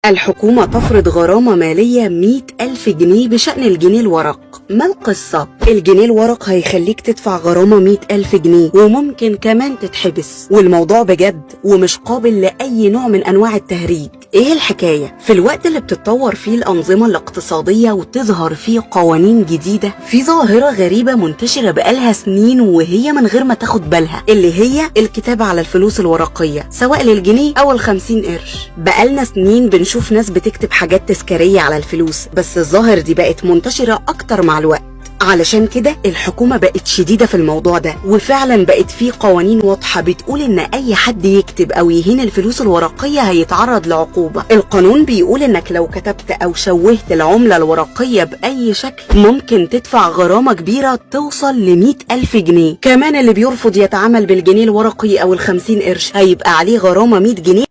الحكومة تفرض غرامة مالية 100,000 جنيه بشأن الجنيه الورق. ما القصة؟ الجنيه الورق هيخليك تدفع غرامة 100,000 جنيه وممكن كمان تتحبس، والموضوع بجد ومش قابل لأي نوع من أنواع التهريج. ايه الحكاية؟ في الوقت اللي بتتطور فيه الأنظمة الاقتصادية وتظهر فيه قوانين جديدة، في ظاهرة غريبة منتشرة بقالها سنين وهي من غير ما تاخد بالها، اللي هي الكتابة على الفلوس الورقية سواء للجنيه أو ال50 قرش. بقالنا سنين بنشوف ناس بتكتب حاجات تذكارية على الفلوس، بس الظاهر دي بقت منتشرة أكتر مع الوقت. علشان كده الحكومة بقت شديدة في الموضوع ده، وفعلا بقت في قوانين واضحة بتقول ان اي حد يكتب او يهين الفلوس الورقية هيتعرض لعقوبة. القانون بيقول انك لو كتبت او شوهت العملة الورقية بأي شكل ممكن تدفع غرامة كبيرة توصل ل100,000 جنيه. كمان اللي بيرفض يتعامل بالجنيه الورقي او ال50 قرش هيبقى عليه غرامة 100 جنيه